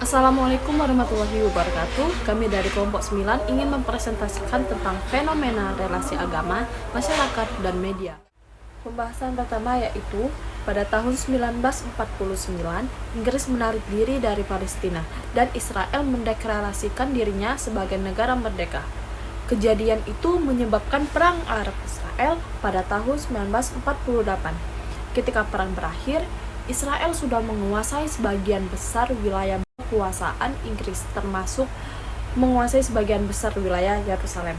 Assalamualaikum warahmatullahi wabarakatuh. Kami dari kelompok 9 ingin mempresentasikan tentang fenomena relasi agama, masyarakat, dan media. Pembahasan pertama yaitu pada tahun 1949, Inggris menarik diri dari Palestina dan Israel mendeklarasikan dirinya sebagai negara merdeka. Kejadian itu menyebabkan Perang Arab-Israel pada tahun 1948. Ketika perang berakhir, Israel sudah menguasai sebagian besar wilayah kekuasaan Inggris, termasuk menguasai sebagian besar wilayah Yerusalem.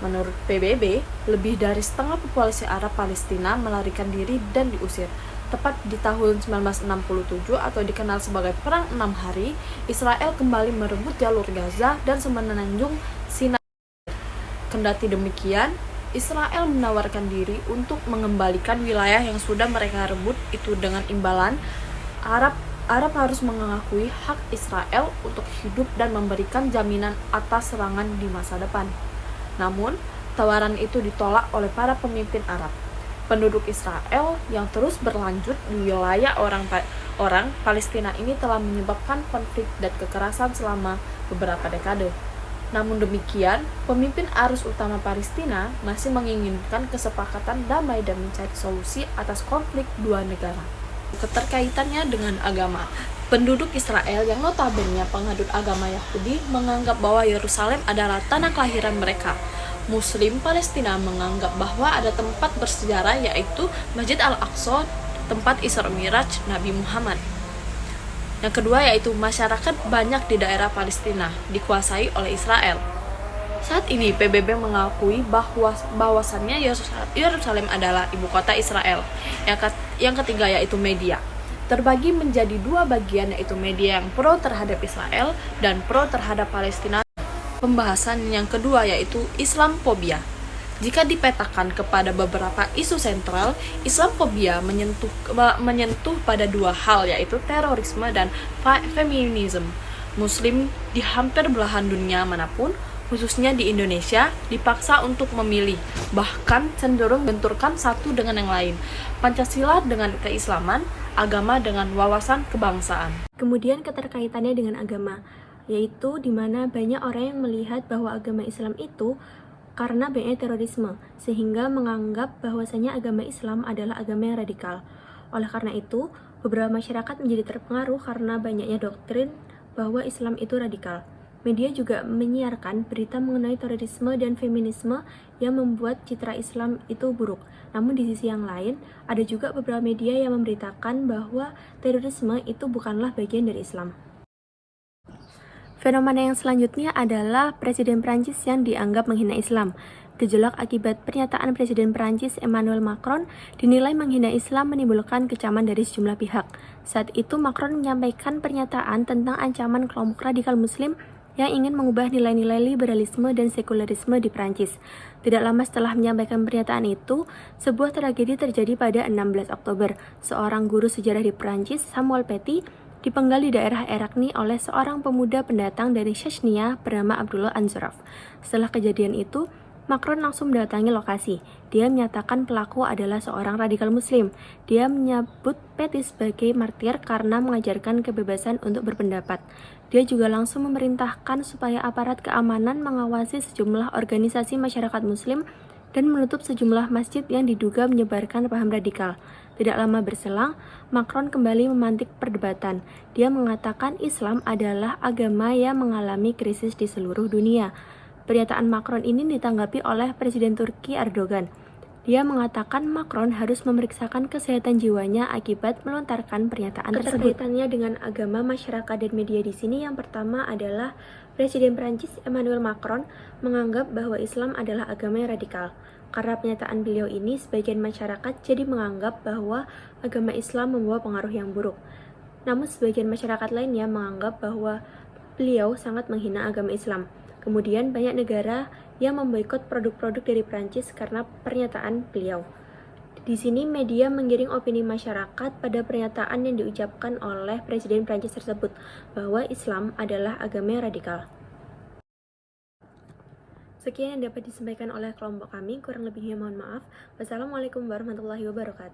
Menurut PBB, lebih dari setengah populasi Arab Palestina melarikan diri dan diusir. Tepat di tahun 1967 atau dikenal sebagai Perang 6 Hari, Israel kembali merebut jalur Gaza dan semenanjung Sinai. Kendati demikian, Israel menawarkan diri untuk mengembalikan wilayah yang sudah mereka rebut itu dengan imbalan Arab harus mengakui hak Israel untuk hidup dan memberikan jaminan atas serangan di masa depan. Namun, tawaran itu ditolak oleh para pemimpin Arab. Penduduk Israel yang terus berlanjut di wilayah orang Palestina ini telah menyebabkan konflik dan kekerasan selama beberapa dekade. Namun demikian, pemimpin arus utama Palestina masih menginginkan kesepakatan damai dan mencari solusi atas konflik dua negara. Keterkaitannya dengan agama, penduduk Israel yang notabene penganut agama Yahudi menganggap bahwa Yerusalem adalah tanah kelahiran mereka. Muslim Palestina menganggap bahwa ada tempat bersejarah yaitu Masjid Al-Aqsa, tempat Isra Miraj Nabi Muhammad. Yang kedua yaitu masyarakat banyak di daerah Palestina dikuasai oleh Israel. Saat ini PBB mengakui bahwasannya Yerusalem adalah ibu kota Israel. Yang ketiga yaitu media. Terbagi menjadi dua bagian yaitu media yang pro terhadap Israel dan pro terhadap Palestina. Pembahasan yang kedua yaitu Islamfobia. Jika dipetakan kepada beberapa isu sentral, Islamfobia menyentuh pada dua hal yaitu terorisme dan feminisme. Muslim di hampir belahan dunia manapun, khususnya di Indonesia, dipaksa untuk memilih, bahkan cenderung benturkan satu dengan yang lain. Pancasila dengan keislaman, agama dengan wawasan kebangsaan. Kemudian keterkaitannya dengan agama, yaitu di mana banyak orang yang melihat bahwa agama Islam itu karena banyaknya terorisme, sehingga menganggap bahwasanya agama Islam adalah agama yang radikal. Oleh karena itu, beberapa masyarakat menjadi terpengaruh karena banyaknya doktrin bahwa Islam itu radikal. Media juga menyiarkan berita mengenai terorisme dan feminisme yang membuat citra Islam itu buruk. Namun di sisi yang lain, ada juga beberapa media yang memberitakan bahwa terorisme itu bukanlah bagian dari Islam. Fenomena yang selanjutnya adalah Presiden Prancis yang dianggap menghina Islam. Gejolak akibat pernyataan Presiden Prancis Emmanuel Macron dinilai menghina Islam menimbulkan kecaman dari sejumlah pihak. Saat itu Macron menyampaikan pernyataan tentang ancaman kelompok radikal Muslim yang ingin mengubah nilai-nilai liberalisme dan sekularisme di Prancis. Tidak lama setelah menyampaikan pernyataan itu, sebuah tragedi terjadi pada 16 Oktober. Seorang guru sejarah di Prancis, Samuel Paty, dipenggal di daerah Erakni oleh seorang pemuda pendatang dari Chechnya bernama Abdullah Anzorov. Setelah kejadian itu, Macron langsung mendatangi lokasi. Dia menyatakan pelaku adalah seorang radikal Muslim. Dia menyebut Paty sebagai martir karena mengajarkan kebebasan untuk berpendapat. Dia juga langsung memerintahkan supaya aparat keamanan mengawasi sejumlah organisasi masyarakat Muslim dan menutup sejumlah masjid yang diduga menyebarkan paham radikal. Tidak lama berselang, Macron kembali memantik perdebatan. Dia mengatakan Islam adalah agama yang mengalami krisis di seluruh dunia. Pernyataan Macron ini ditanggapi oleh Presiden Turki Erdogan. Dia mengatakan Macron harus memeriksakan kesehatan jiwanya akibat melontarkan pernyataan tersebut. Keterkaitannya dengan agama, masyarakat, dan media di sini yang pertama adalah Presiden Prancis Emmanuel Macron menganggap bahwa Islam adalah agama yang radikal. Karena pernyataan beliau ini, sebagian masyarakat jadi menganggap bahwa agama Islam membawa pengaruh yang buruk. Namun sebagian masyarakat lainnya menganggap bahwa beliau sangat menghina agama Islam. Kemudian banyak negara yang memboikot produk-produk dari Prancis karena pernyataan beliau. Di sini media menggiring opini masyarakat pada pernyataan yang diucapkan oleh Presiden Prancis tersebut bahwa Islam adalah agama yang radikal. Sekian yang dapat disampaikan oleh kelompok kami, kurang lebihnya mohon maaf. Wassalamualaikum warahmatullahi wabarakatuh.